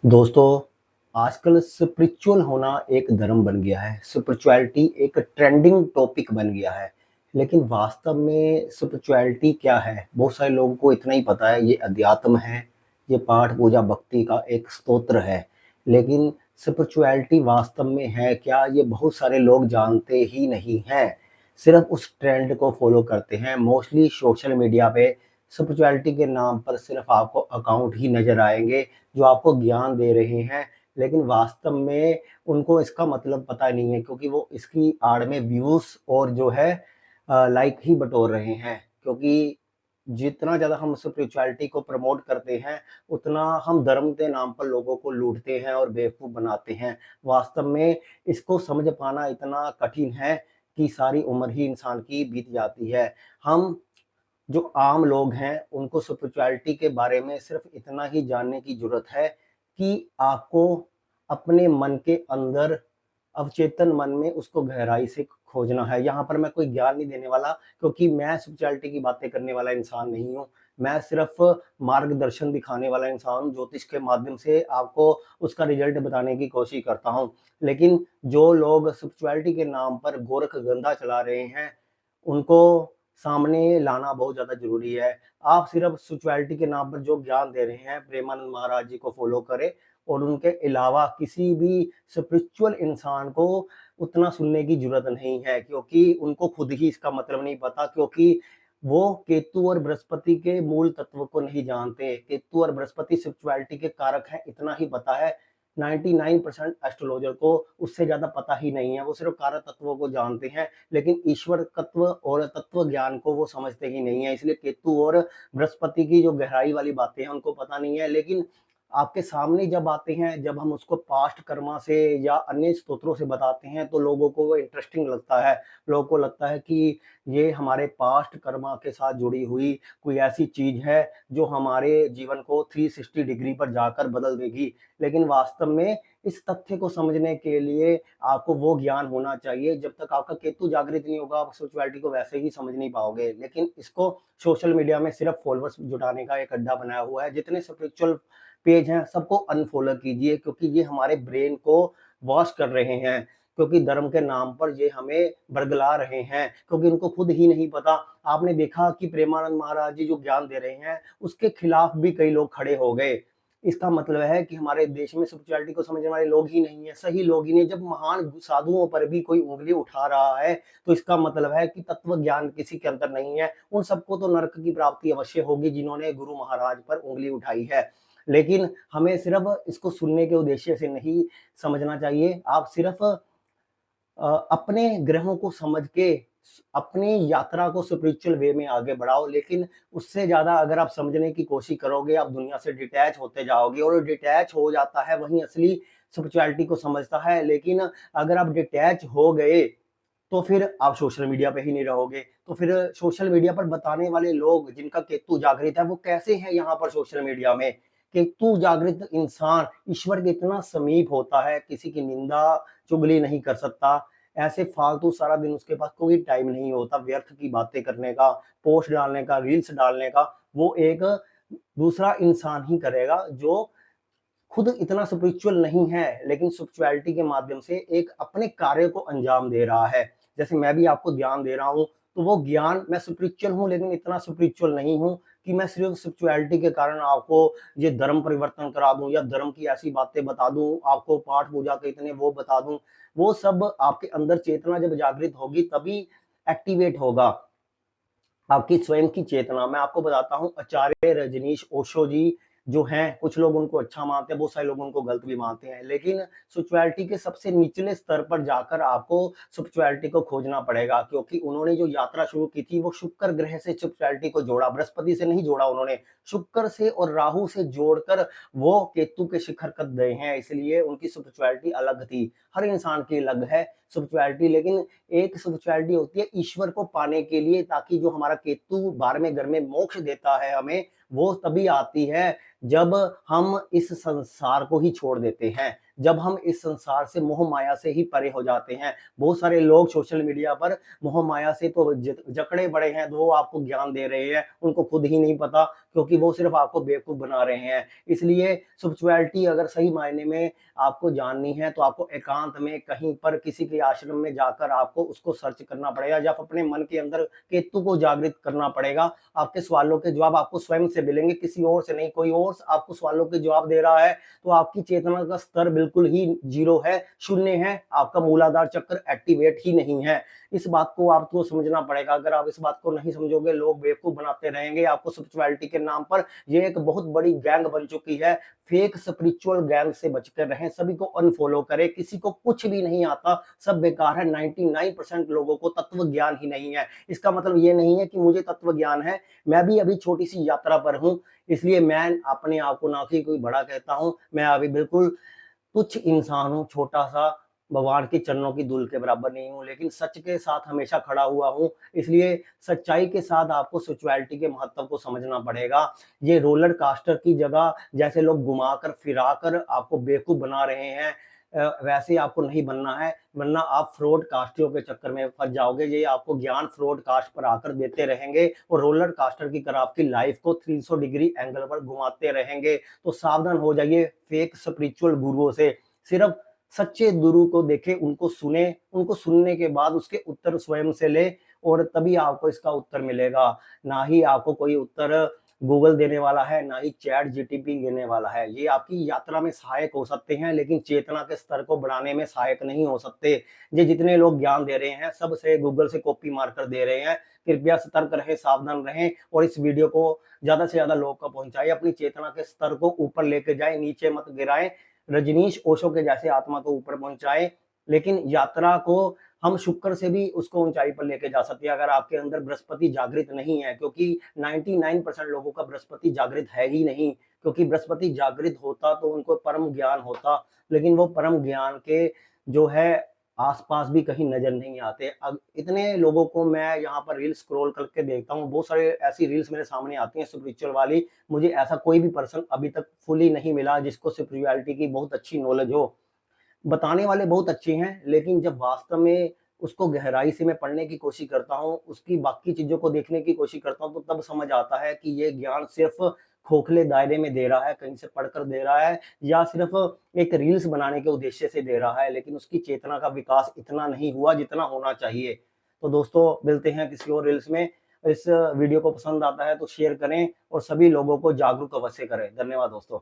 दोस्तों, आजकल स्पिरिचुअल होना एक धर्म बन गया है। स्पिरिचुअलिटी एक ट्रेंडिंग टॉपिक बन गया है। लेकिन वास्तव में स्पिरिचुअलिटी क्या है? बहुत सारे लोगों को इतना ही पता है, ये अध्यात्म है, ये पाठ पूजा भक्ति का एक स्तोत्र है। लेकिन स्पिरिचुअलिटी वास्तव में है क्या? ये बहुत सारे लोग जानते ही नहीं हैं। सिर्फ उस ट्रेंड को फॉलो करते हैं। मोस्टली सोशल मीडिया पे स्पिरिचुअलिटी के नाम पर सिर्फ आपको अकाउंट ही नज़र आएँगे जो आपको ज्ञान दे रहे हैं, लेकिन वास्तव में उनको इसका मतलब पता नहीं है, क्योंकि वो इसकी आड़ में व्यूज़ और जो है लाइक ही बटोर रहे हैं। क्योंकि जितना ज़्यादा हम स्पिरिचुअलिटी को प्रमोट करते हैं, उतना हम धर्म के नाम पर लोगों को लूटते हैं और बेवकूफ़ बनाते हैं। वास्तव में इसको समझ पाना इतना कठिन है कि सारी उम्र ही इंसान की बीत जाती है। हम जो आम लोग हैं, उनको स्पिरिचुअलिटी के बारे में सिर्फ़ इतना ही जानने की ज़रूरत है कि आपको अपने मन के अंदर, अवचेतन मन में उसको गहराई से खोजना है। यहाँ पर मैं कोई ज्ञान नहीं देने वाला, क्योंकि मैं स्पिरिचुअलिटी की बातें करने वाला इंसान नहीं हूँ। मैं सिर्फ़ मार्गदर्शन दिखाने वाला इंसान हूँ, ज्योतिष के माध्यम से आपको उसका रिज़ल्ट बताने की कोशिश करता हूँ। लेकिन जो लोग स्पिरिचुअलिटी के नाम पर गोरख धंधा चला रहे हैं, उनको सामने लाना बहुत ज़्यादा ज़रूरी है। आप सिर्फ़ स्पिरिचुअलिटी के नाम पर जो ज्ञान दे रहे हैं, प्रेमानंद महाराज जी को फ़ॉलो करें और उनके अलावा किसी भी स्पिरिचुअल इंसान को उतना सुनने की ज़रूरत नहीं है, क्योंकि उनको खुद ही इसका मतलब नहीं पता, क्योंकि वो केतु और बृहस्पति के मूल तत्व को नहीं जानते। केतु और बृहस्पति स्पिरिचुअलिटी के कारक हैं, इतना ही पता है। 99% एस्ट्रोलॉजर को उससे ज़्यादा पता ही नहीं है, वो सिर्फ़ कारक तत्वों को जानते हैं। लेकिन ईश्वर तत्व और तत्व ज्ञान को वो समझते ही नहीं है, इसलिए केतु और बृहस्पति की जो गहराई वाली बातें हैं उनको पता नहीं है। लेकिन आपके सामने जब आते हैं, जब हम उसको पास्ट कर्मा से या अन्य स्तोत्रों से बताते हैं, तो लोगों को वो इंटरेस्टिंग लगता है। लोगों को लगता है कि ये हमारे पास्ट कर्मा के साथ जुड़ी हुई कोई ऐसी चीज़ है जो हमारे जीवन को 360 डिग्री पर जाकर बदल देगी। लेकिन वास्तव में इस तथ्य को समझने के लिए आपको वो ज्ञान होना चाहिए। जब तक आपका केतु जागृत नहीं होगा, आप स्पिरिचुअलिटी को वैसे ही समझ नहीं पाओगे। लेकिन इसको सोशल मीडिया में सिर्फ फॉलोअर्स जुटाने का एक अड्डा बनाया हुआ है। जितने स्पिरिचुअल पेज हैं, सबको अनफॉलो कीजिए, क्योंकि ये हमारे ब्रेन को वॉश कर रहे हैं। क्योंकि धर्म के नाम पर ये हमें बरगला रहे हैं, क्योंकि उनको खुद ही नहीं पता। आपने देखा कि प्रेमानंद महाराज जी जो ज्ञान दे रहे हैं, उसके खिलाफ भी कई लोग खड़े हो गए। इसका मतलब है कि हमारे देश में स्पिरिचुअलिटी को समझने वाले लोग ही नहीं है, सही लोग ही नहीं। जब महान साधुओं पर भी कोई उँगली उठा रहा है, तो इसका मतलब है कि तत्व ज्ञान किसी के अंदर नहीं है। उन सबको तो नरक की प्राप्ति अवश्य होगी जिन्होंने गुरु महाराज पर उँगली उठाई है। लेकिन हमें सिर्फ़ इसको सुनने के उद्देश्य से नहीं समझना चाहिए। आप सिर्फ़ अपने ग्रहों को समझ के अपनी यात्रा को स्पिरिचुअल वे में आगे बढ़ाओ। लेकिन उससे ज़्यादा अगर आप समझने की कोशिश करोगे, आप दुनिया से डिटैच होते जाओगे, और डिटैच हो जाता है वही असली स्पिरिचुअलिटी को समझता है। लेकिन अगर आप डिटैच हो गए, तो फिर आप सोशल मीडिया पे ही नहीं रहोगे। तो फिर सोशल मीडिया पर बताने वाले लोग जिनका केतु जागृत है, वो कैसे हैं यहाँ पर सोशल मीडिया में? केतु जागृत इंसान ईश्वर के इतना समीप होता है, किसी की निंदा, चुगली नहीं कर सकता। ऐसे फालतू सारा दिन उसके पास कोई टाइम नहीं होता व्यर्थ की बातें करने का, पोस्ट डालने का, रील्स डालने का। वो एक दूसरा इंसान ही करेगा जो खुद इतना स्पिरिचुअल नहीं है, लेकिन स्पिरिचुअलिटी के माध्यम से एक अपने कार्य को अंजाम दे रहा है। जैसे मैं भी आपको ज्ञान दे रहा हूँ, तो वो ज्ञान, मैं स्पिरिचुअल हूँ लेकिन इतना स्पिरिचुअल नहीं हूँ कि मैं सिर्फ स्पिरिचुअलिटी के कारण आपको ये धर्म परिवर्तन करा दूँ या धर्म की ऐसी बातें बता दूँ, आपको पाठ पूजा के इतने वो बता दूँ। वो सब आपके अंदर चेतना जब जागृत होगी तभी एक्टिवेट होगा। आपकी स्वयं की चेतना। मैं आपको बताता हूँ, आचार्य रजनीश ओशो जी जो हैं, कुछ लोग उनको अच्छा मानते हैं, बहुत सारे लोग उनको गलत भी मानते हैं। लेकिन स्पिरिचुअलिटी के सबसे निचले स्तर पर जाकर आपको स्पिरिचुअलिटी को खोजना पड़ेगा, क्योंकि उन्होंने जो यात्रा शुरू की थी वो शुक्र ग्रह से स्पिरिचुअलिटी को जोड़ा, बृहस्पति से नहीं जोड़ा उन्होंने। शुक्र से और राहु से जोड़कर वो केतु के शिखर तक गए हैं, इसलिए उनकी स्पिरिचुअलिटी अलग थी। हर इंसान की अलग है स्पिरिचुअलिटी, लेकिन एक स्पिरिचुअलिटी होती है ईश्वर को पाने के लिए, ताकि जो हमारा केतु 12वें घर में मोक्ष देता है हमें, वो तभी आती है जब हम इस संसार को ही छोड़ देते हैं, जब हम इस संसार से मोह माया से ही परे हो जाते हैं। बहुत सारे लोग सोशल मीडिया पर मोह माया से तो जकड़े पड़े हैं, वो आपको ज्ञान दे रहे हैं, उनको खुद ही नहीं पता, क्योंकि वो सिर्फ आपको बेवकूफ़ बना रहे हैं। इसलिए स्पिरिचुअलिटी अगर सही मायने में आपको जाननी है तो आपको एकांत में कहीं पर किसी के आश्रम में जाकर आपको उसको सर्च करना पड़ेगा, या अपने मन के अंदर केतु को जागृत करना पड़ेगा। आपके सवालों के जवाब आपको स्वयं से मिलेंगे, किसी और से नहीं। कोई और आपको सवालों के जवाब दे रहा है तो आपकी चेतना का स्तर बिल्कुल ही जीरो है, शून्य है, आपका मूलाधार चक्र एक्टिवेट ही नहीं है। इस बात को आपको समझना पड़ेगा। अगर आप इस बात को नहीं समझोगे, लोग बेवकूफ बनाते रहेंगे आपको स्पिरिचुअलिटी के नाम पर। ये एक बहुत बड़ी गैंग बन चुकी है। फेक स्पिरिचुअल गैंग से बचकर रहें, सभी को अनफॉलो करें। किसी को कुछ भी नहीं आता, सब बेकार है। 99% लोगों को तत्व ज्ञान ही नहीं है। इसका मतलब ये नहीं है कि मुझे तत्व ज्ञान है। मैं भी अभी छोटी सी यात्रा पर हूं, इसलिए मैं अपने आप को ना कि कोई बड़ा कहता हूं। मैं अभी बिल्कुल तुच्छ इंसान हूँ, छोटा सा, भगवान के चरणों की धूल के बराबर नहीं हूँ, लेकिन सच के साथ हमेशा खड़ा हुआ हूँ। इसलिए सच्चाई के साथ आपको स्पिरिचुअलिटी के महत्व को समझना पड़ेगा। ये रोलर कास्टर की जगह जैसे लोग घुमाकर फिराकर आपको बेवकूफ बना रहे हैं, वैसे आपको नहीं बनना है, वरना आप फ्रॉड कास्टियों के चक्कर में फंस जाओगे। ये आपको ज्ञान फ्रॉड कास्ट पर आकर देते रहेंगे और रोलर कास्टर की तरह आपकी लाइफ को 300 डिग्री एंगल पर घुमाते रहेंगे। तो सावधान हो जाइए फेक स्पिरिचुअल गुरुओं से। सिर्फ सच्चे गुरु को देखें, उनको सुने, उनको सुनने के बाद उसके उत्तर स्वयं से ले, और तभी आपको इसका उत्तर मिलेगा। ना ही आपको कोई उत्तर गूगल देने वाला है, ना ही चैट जीटीपी देने वाला है। ये आपकी यात्रा में सहायक हो सकते हैं, लेकिन चेतना के स्तर को बढ़ाने में सहायक नहीं हो सकते। ये जितने लोग ज्ञान दे रहे हैं, सब से गूगल से कॉपी मारकर दे रहे हैं। कृपया सतर्क रहें, सावधान रहें, और इस वीडियो को ज्यादा से ज्यादा लोग को पहुंचाएं। अपनी चेतना के स्तर को ऊपर लेके जाए, नीचे मत गिराएं। रजनीश ओशो के जैसे आत्मा को ऊपर पहुंचाए। लेकिन यात्रा को हम शुक्र से भी उसको ऊंचाई पर लेके जा सकते हैं, अगर आपके अंदर बृहस्पति जागृत नहीं है। क्योंकि 99% लोगों का बृहस्पति जागृत है ही नहीं। क्योंकि बृहस्पति जागृत होता तो उनको परम ज्ञान होता, लेकिन वो परम ज्ञान के जो है आसपास भी कहीं नजर नहीं आते। अब इतने लोगों को मैं यहाँ पर रील स्क्रॉल करके देखता हूँ, बहुत सारे ऐसी रील्स मेरे सामने आती हैं स्पिरिचुअल वाली। मुझे ऐसा कोई भी पर्सन अभी तक फुली नहीं मिला जिसको स्पिरिचुअलिटी की बहुत अच्छी नॉलेज हो। बताने वाले बहुत अच्छे हैं, लेकिन जब वास्तव में उसको गहराई से मैं पढ़ने की कोशिश करता हूँ, उसकी बाकी चीज़ों को देखने की कोशिश करता हूँ, तो तब समझ आता है कि ये ज्ञान सिर्फ़ खोखले दायरे में दे रहा है, कहीं से पढ़कर दे रहा है, या सिर्फ़ एक रील्स बनाने के उद्देश्य से दे रहा है, लेकिन उसकी चेतना का विकास इतना नहीं हुआ जितना होना चाहिए। तो दोस्तों, मिलते हैं किसी और रील्स में। इस वीडियो को पसंद आता है तो शेयर करें और सभी लोगों को जागरूक अवश्य करें। धन्यवाद दोस्तों।